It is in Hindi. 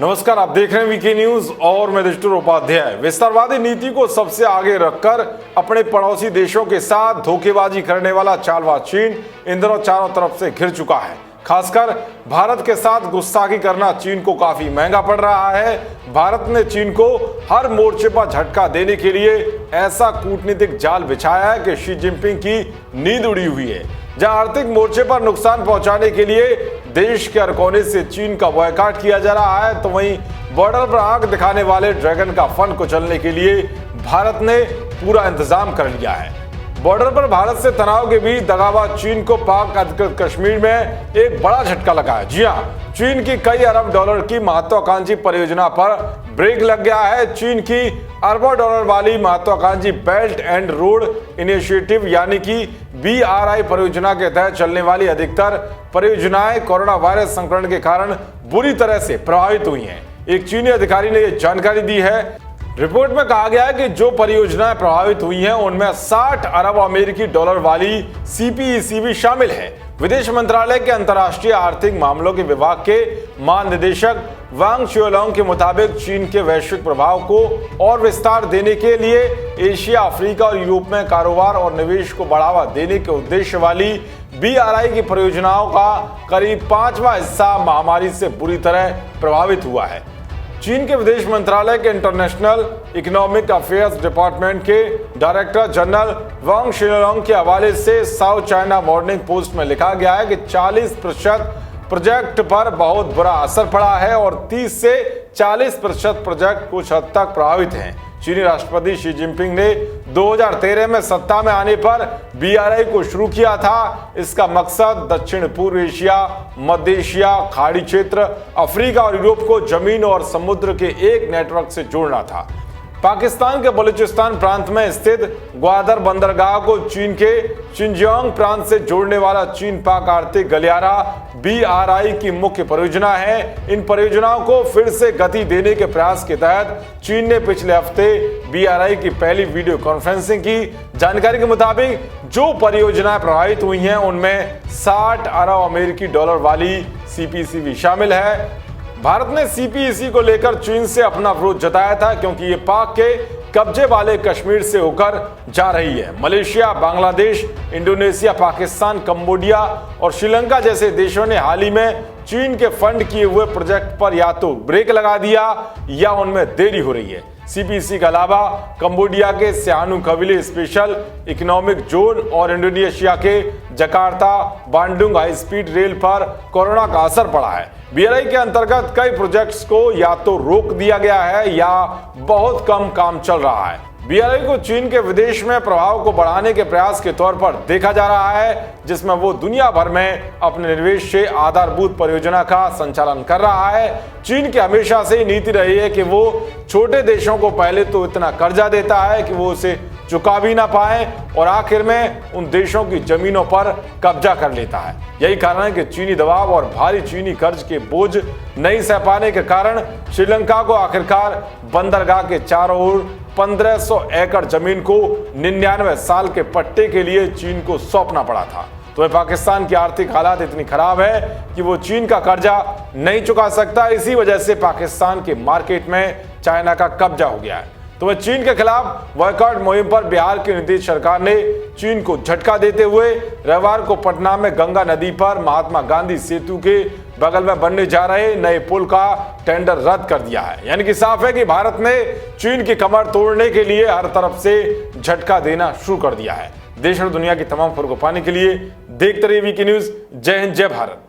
नमस्कार, आप देख रहे हैं वीके न्यूज और मैं दृष्टि उपाध्याय। विस्तारवादी नीति को सबसे आगे रखकर अपने पड़ोसी देशों के साथ धोखेबाजी करने वाला चालबाज चीन इन दिनों चारों तरफ से घिर चुका है। खासकर भारत के साथ गुस्ताखी करना चीन को काफी महंगा पड़ रहा है। भारत ने चीन को हर मोर्चे पर झटका देने के लिए ऐसा कूटनीतिक जाल बिछाया है कि शी जिनपिंग की नींद उड़ी हुई है। जहां आर्थिक मोर्चे पर नुकसान पहुंचाने के लिए देश के हर कोने से चीन का बॉयकॉट किया जा रहा है, तो वहीं बॉर्डर पर आंख दिखाने वाले ड्रैगन का फन कुचलने के लिए भारत ने पूरा इंतजाम कर लिया है। बॉर्डर पर भारत से तनाव के बीच दगाबाज चीन को पाक अधिकृत कश्मीर में एक बड़ा झटका लगा है। जी हां, चीन की कई अरब डॉलर की महत्वाकांक्षी परियोजना पर ब्रेक लग गया है। चीन की अरबों डॉलर वाली महत्वाकांक्षी बेल्ट एंड रोड इनिशिएटिव यानी कि BRI परियोजना के तहत चलने वाली अधिकतर परियोजनाएं कोरोना वायरस संक्रमण के कारण बुरी तरह से प्रभावित हुई हैं। एक चीनी अधिकारी ने यह जानकारी दी है। रिपोर्ट में कहा गया है कि जो परियोजनाएं प्रभावित हुई हैं उनमें 60 अरब अमेरिकी डॉलर वाली CPEC भी शामिल है। विदेश मंत्रालय के अंतर्राष्ट्रीय आर्थिक मामलों के विभाग के महानिदेशक वांग शुओलोंग के मुताबिक चीन के वैश्विक प्रभाव को और विस्तार देने के लिए एशिया, अफ्रीका और यूरोप में कारोबार और निवेश को बढ़ावा देने के उद्देश्य वाली BRI की परियोजनाओं का करीब 5वां हिस्सा महामारी से बुरी तरह प्रभावित हुआ है। चीन के विदेश मंत्रालय के इंटरनेशनल इकोनॉमिक अफेयर्स डिपार्टमेंट के डायरेक्टर जनरल वांग शुओलोंग के हवाले से साउथ चाइना मॉर्निंग पोस्ट में लिखा गया है कि 40% प्रोजेक्ट पर बहुत बुरा असर पड़ा है और 30 से 40% प्रोजेक्ट कुछ हद तक प्रभावित हैं। चीनी राष्ट्रपति शी जिनपिंग ने 2013 में सत्ता में आने पर BRI को शुरू किया था। इसका मकसद दक्षिण पूर्व एशिया, मध्य एशिया, खाड़ी क्षेत्र, अफ्रीका और यूरोप को जमीन और समुद्र के एक नेटवर्क से जोड़ना था। पाकिस्तान के बलूचिस्तान प्रांत में स्थित ग्वादर बंदरगाह को चीन के शिनजियांग प्रांत से जोड़ने वाला चीन पाक आर्थिक गलियारा BRI की मुख्य परियोजना है। इन परियोजनाओं को फिर से गति देने के प्रयास के तहत चीन ने पिछले हफ्ते BRI की पहली वीडियो कॉन्फ्रेंसिंग की। जानकारी के मुताबिक जो परियोजनाएं प्रभावित हुई हैं उनमें 60 अरब अमेरिकी डॉलर वाली CPEC भी शामिल है। भारत ने CPEC को लेकर चीन से अपना विरोध जताया था क्योंकि ये पाक के कब्जे वाले कश्मीर से होकर जा रही है। Malaysia, Bangladesh, Indonesia, Pakistan, Cambodia और श्रीलंका जैसे देशों ने हाल ही में चीन के फंड किए हुए प्रोजेक्ट पर या तो ब्रेक लगा दिया या उनमें देरी हो रही है। CPEC के अलावा कंबोडिया के सियानु कबीले स्पेशल इकोनॉमिक जोन और इंडोनेशिया के Jakarta Bandung high speed rail पर कोरोना का असर पड़ा है। BRI के अंतर्गत कई प्रोजेक्ट्स को या तो रोक दिया गया है या बहुत कम काम चल रहा है। BRI को चीन के विदेश में प्रभाव को बढ़ाने के प्रयास के तौर पर देखा जा रहा है, जिसमें वो दुनिया भर में अपने निवेश से आधारभूत परियोजना का संचालन कर रहा है। चीन की हमेशा से ही नीति रही है कि वो छोटे देशों को पहले तो इतना कर्जा देता है कि वो उसे चुका भी ना पाए और आखिर में उन देशों की जमीनों पर कब्जा कर लेता है। यही कारण है कि चीनी दबाव और भारी चीनी कर्ज के बोझ नहीं सह पाने के कारण श्रीलंका को आखिरकार बंदरगाह के चारों ओर 1500 एकड़ जमीन को 99 साल के पट्टे के लिए चीन को सौंपना पड़ा था। तो पाकिस्तान की आर्थिक हालात इतनी खराब है कि वो चीन का कर्जा नहीं चुका सकता। इसी वजह से पाकिस्तान के मार्केट में चाइना का कब्जा हो गया है। तो चीन के खिलाफ बॉयकॉट मुहिम पर बिहार की नीतीश सरकार ने चीन को झटका देते हुए रविवार को पटना में गंगा नदी पर महात्मा गांधी सेतु के बगल में बनने जा रहे नए पुल का टेंडर रद्द कर दिया है। यानी कि साफ है कि भारत ने चीन की कमर तोड़ने के लिए हर तरफ से झटका देना शुरू कर दिया है। देश और दुनिया की तमाम खबरों को पाने के लिए देखते रहिए वीके न्यूज। जय हिंद, जय भारत।